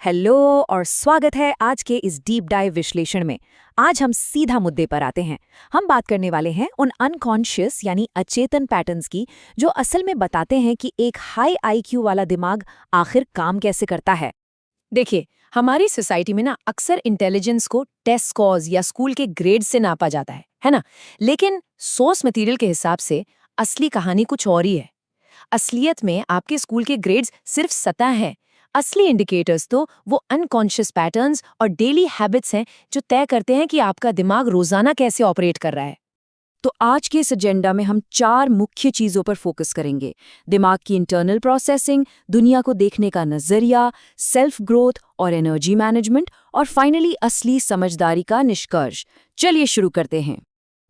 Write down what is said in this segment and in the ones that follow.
Hello और स्वागत है आज के इस डीप डाइव विश्लेषण में। आज हम सीधा मुद्दे पर आते हैं। हम बात करने वाले हैं उन अनकॉन्शियस यानी अचेतन पैटर्न्स की जो असल में बताते हैं कि एक हाई आईक्यू वाला दिमाग आखिर काम कैसे करता है। देखिए, हमारी सोसाइटी में ना अक्सर इंटेलिजेंस को टेस्ट स्कोर्स या स्कूल के ग्रेड से नापा जाता है ना। लेकिन सोर्स मटेरियल के हिसाब से असली कहानी कुछ और ही है। असलियत में आपके स्कूल के ग्रेड्स सिर्फ सतह हैं। असली इंडिकेटर्स तो वो अनकॉन्शियस पैटर्न्स और डेली हैबिट्स हैं जो तय करते हैं कि आपका दिमाग रोजाना कैसे ऑपरेट कर रहा है। तो आज के इस एजेंडा में हम 4 मुख्य चीजों पर फोकस करेंगे। दिमाग की इंटरनल प्रोसेसिंग, दुनिया को देखने का नजरिया, सेल्फ ग्रोथ और एनर्जी मैनेजमेंट, और फाइनली असली समझदारी का निष्कर्ष। चलिए शुरू करते हैं।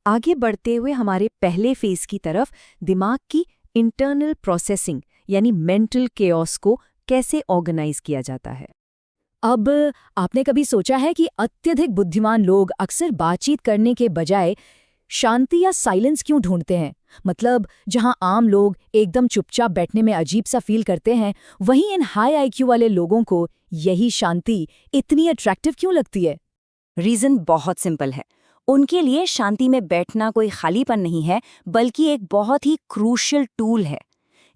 आगे बढ़ते हुए हमारे पहले फेज की तरफ, दिमाग की इंटरनल प्रोसेसिंग यानी मेंटल केओस को कैसे ऑर्गेनाइज किया जाता है। अब आपने कभी सोचा है कि अत्यधिक बुद्धिमान लोग अक्सर बातचीत करने के बजाय शांति या साइलेंस क्यों ढूंढते हैं? मतलब जहां आम लोग एकदम चुपचाप बैठने में अजीब सा फील करते हैं, वहीं इन हाई आईक्यू वाले लोगों को यही शांति इतनी अट्रैक्टिव क्यों लगती है? रीजन बहुत सिंपल है। उनके लिए शांति में बैठना कोई खालीपन नहीं है, बल्कि एक बहुत ही क्रूशियल टूल है।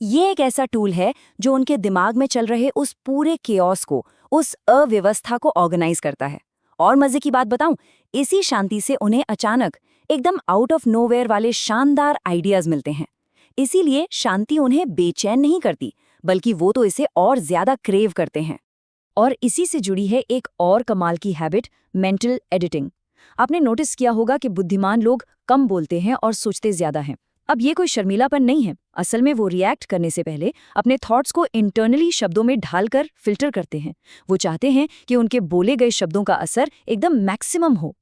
ये एक ऐसा टूल है जो उनके दिमाग में चल रहे उस पूरे केओस को, उस अव्यवस्था को ऑर्गेनाइज करता है। और मजे की बात बताऊं, इसी शांति से उन्हें अचानक एकदम आउट ऑफ नोवेयर वाले शानदार आइडियाज मिलते हैं। इसीलिए शांति उन्हें बेचैन नहीं करती, बल्कि वो तो इसे और ज्यादा क्रेव करते हैं। और इसी से जुड़ी है एक और कमाल की हैबिट, मेंटल एडिटिंग। आपने नोटिस किया होगा कि बुद्धिमान लोग कम बोलते हैं और सोचते ज्यादा हैं। अब ये कोई शर्मीलापन नहीं है, असल में वो रिएक्ट करने से पहले अपने थॉट्स को इंटरनली शब्दों में ढालकर फिल्टर करते हैं। वो चाहते हैं कि उनके बोले गए शब्दों का असर एकदम मैक्सिमम हो।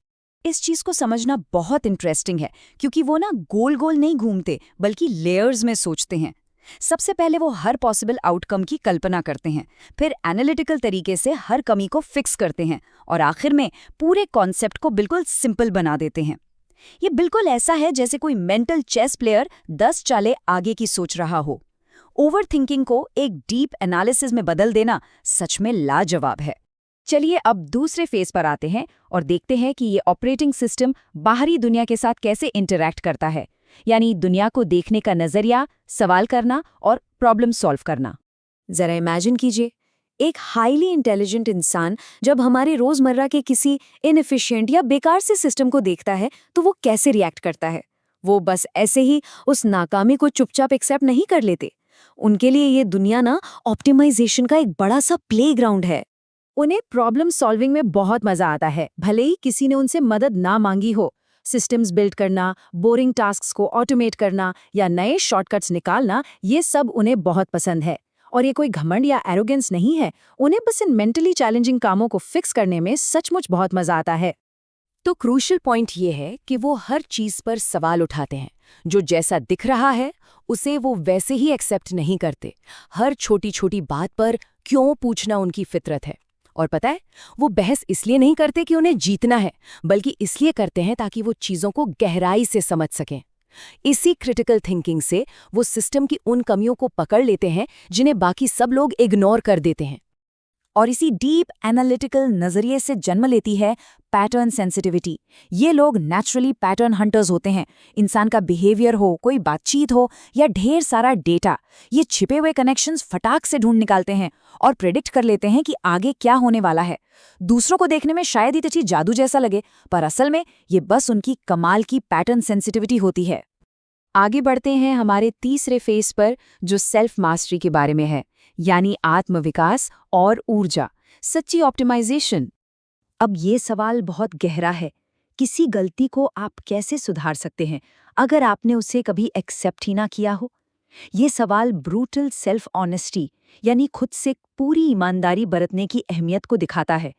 इस चीज को समझना बहुत इंटरेस्टिंग है, क्योंकि वो ना गोल गोल नहीं घूमते, बल्कि लेयर्स में सोचते हैं। सबसे पहले वो हर पॉसिबल आउटकम की कल्पना करते हैं, फिर एनालिटिकल तरीके से हर कमी को फिक्स करते हैं, और आखिर में पूरे कॉन्सेप्ट को बिल्कुल सिंपल बना देते हैं। ये बिल्कुल ऐसा है जैसे कोई मेंटल चेस प्लेयर 10 चालें आगे की सोच रहा हो। ओवर थिंकिंग को एक डीप एनालिसिस में बदल देना सच में लाजवाब है। चलिए अब दूसरे फेज पर आते हैं और देखते हैं कि ये ऑपरेटिंग सिस्टम बाहरी दुनिया के साथ कैसे इंटरैक्ट करता है, यानी दुनिया को देखने का नजरिया, सवाल करना और प्रॉब्लम सॉल्व करना। जरा इमेजिन कीजिए, एक हाईली इंटेलिजेंट इंसान जब हमारे रोजमर्रा के किसी इनएफिशिएंट या बेकार से सिस्टम को देखता है तो वो कैसे रिएक्ट करता है? वो बस ऐसे ही उस नाकामी को चुपचाप एक्सेप्ट नहीं कर लेते। उनके लिए ये दुनिया ना ऑप्टिमाइजेशन का एक बड़ा सा प्लेग्राउंड है। उन्हें प्रॉब्लम सॉल्विंग में बहुत मजा आता है, भले ही किसी ने उनसे मदद ना मांगी हो। सिस्टम्स बिल्ड करना, बोरिंग टास्क्स को ऑटोमेट करना या नए शॉर्टकट्स निकालना, ये सब उन्हें बहुत पसंद है। और ये कोई घमंड या एरोगेंस नहीं है, उन्हें बस इन मेंटली चैलेंजिंग कामों को फिक्स करने में सचमुच बहुत मजा आता है। तो क्रूशियल पॉइंट ये है कि वो हर चीज पर सवाल उठाते हैं। जो जैसा दिख रहा है उसे वो वैसे ही एक्सेप्ट नहीं करते। हर छोटी छोटी बात पर क्यों पूछना उनकी फितरत है। और पता है, वो बहस इसलिए नहीं करते कि उन्हें जीतना है, बल्कि इसलिए करते हैं ताकि वो चीजों को गहराई से समझ सकें। इसी क्रिटिकल थिंकिंग से वो सिस्टम की उन कमियों को पकड़ लेते हैं जिन्हें बाकी सब लोग इग्नोर कर देते हैं। और इसी डीप एनालिटिकल नजरिए से जन्म लेती है पैटर्न सेंसिटिविटी। ये लोग नेचुरली पैटर्न हंटर्स होते हैं। इंसान का बिहेवियर हो, कोई बातचीत हो या ढेर सारा डेटा, ये छिपे हुए कनेक्शंस फटाक से ढूंढ निकालते हैं और प्रेडिक्ट कर लेते हैं कि आगे क्या होने वाला है। दूसरों को देखने में शायद ही तची जादू जैसा लगे, पर असल में ये बस उनकी कमाल की पैटर्न सेंसिटिविटी होती है। आगे बढ़ते हैं हमारे तीसरे फेज पर, जो सेल्फ मास्टरी के बारे में है, यानी आत्मविकास और ऊर्जा, सच्ची ऑप्टिमाइजेशन। अब ये सवाल बहुत गहरा है। किसी गलती को आप कैसे सुधार सकते हैं अगर आपने उसे कभी एक्सेप्ट ही ना किया हो? ये सवाल ब्रूटल सेल्फ ऑनेस्टी यानी खुद से पूरी ईमानदारी बरतने की अहमियत को दिखाता है।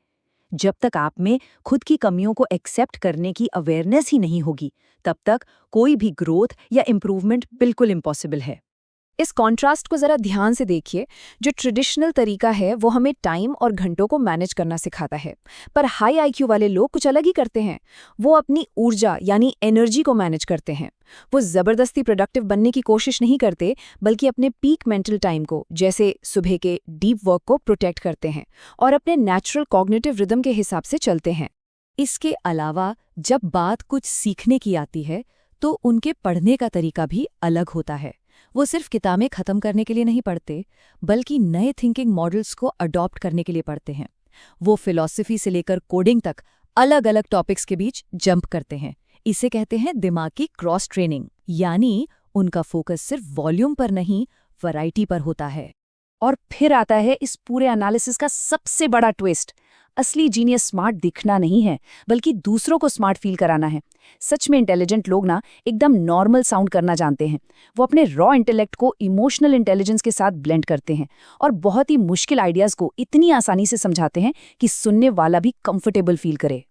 जब तक आप में खुद की कमियों को एक्सेप्ट करने की अवेयरनेस ही नहीं होगी, तब तक कोई भी ग्रोथ या इम्प्रूवमेंट बिल्कुल इम्पॉसिबल है। इस कॉन्ट्रास्ट को जरा ध्यान से देखिए। जो ट्रेडिशनल तरीका है वो हमें टाइम और घंटों को मैनेज करना सिखाता है, पर हाई आईक्यू वाले लोग कुछ अलग ही करते हैं। वो अपनी ऊर्जा यानी एनर्जी को मैनेज करते हैं। वो जबरदस्ती प्रोडक्टिव बनने की कोशिश नहीं करते, बल्कि अपने पीक मेंटल टाइम को, जैसे सुबह के डीप वर्क को प्रोटेक्ट करते हैं और अपने नेचुरल कॉग्निटिव रिदम के हिसाब से चलते हैं। इसके अलावा जब बात कुछ सीखने की आती है तो उनके पढ़ने का तरीका भी अलग होता है। वो सिर्फ किताबें खत्म करने के लिए नहीं पढ़ते, बल्कि नए थिंकिंग मॉडल्स को अडॉप्ट करने के लिए पढ़ते हैं। वो फिलॉसफी से लेकर कोडिंग तक अलग अलग टॉपिक्स के बीच जंप करते हैं। इसे कहते हैं दिमाग की क्रॉस ट्रेनिंग, यानी उनका फोकस सिर्फ वॉल्यूम पर नहीं, वैरायटी पर होता है। और फिर आता है इस पूरे एनालिसिस का सबसे बड़ा ट्विस्ट। असली जीनियस स्मार्ट दिखना नहीं है, बल्कि दूसरों को स्मार्ट फील कराना है। सच में इंटेलिजेंट लोग ना एकदम नॉर्मल साउंड करना जानते हैं। वो अपने रॉ इंटेलेक्ट को इमोशनल इंटेलिजेंस के साथ ब्लेंड करते हैं और बहुत ही मुश्किल आइडियाज को इतनी आसानी से समझाते हैं कि सुनने वाला भी कंफर्टेबल फील करे।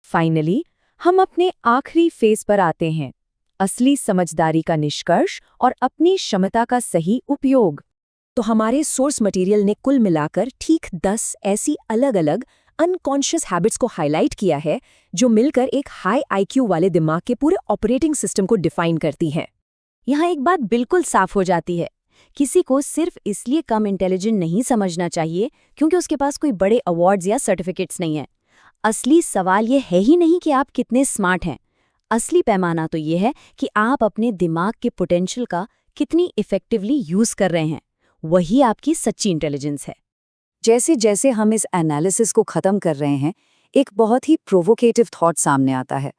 फाइनली हम अपने आखिरी फेज पर आते हैं, असली समझदारी का निष्कर्ष और अपनी क्षमता का सही उपयोग। तो हमारे सोर्स मटेरियल ने कुल मिलाकर ठीक 10 ऐसी अलग-अलग अनकॉन्शियस हैबिट्स को हाईलाइट किया है जो मिलकर एक हाई आईक्यू वाले दिमाग के पूरे ऑपरेटिंग सिस्टम को डिफाइन करती हैं। यहाँ एक बात बिल्कुल साफ हो जाती है, किसी को सिर्फ इसलिए कम इंटेलिजेंट नहीं समझना चाहिए क्योंकि उसके पास कोई बड़े अवार्ड्स या सर्टिफिकेट्स नहीं है। असली सवाल ये है ही नहीं कि आप कितने स्मार्ट हैं। असली पैमाना तो ये है कि आप अपने दिमाग के पोटेंशियल का कितनी इफेक्टिवली यूज कर रहे हैं। वही आपकी सच्ची इंटेलिजेंस है। जैसे जैसे हम इस एनालिसिस को खत्म कर रहे हैं, एक बहुत ही प्रोवोकेटिव थॉट सामने आता है।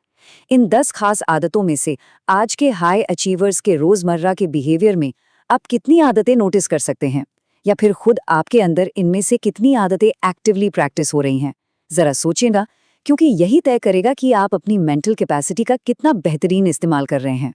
इन 10 खास आदतों में से आज के हाई अचीवर्स के रोजमर्रा के बिहेवियर में आप कितनी आदतें नोटिस कर सकते हैं, या फिर खुद आपके अंदर इनमें से कितनी आदतें एक्टिवली प्रैक्टिस हो रही हैं? जरा सोचिएगा, क्योंकि यही तय करेगा कि आप अपनी मेंटल कैपेसिटी का कितना बेहतरीन इस्तेमाल कर रहे हैं।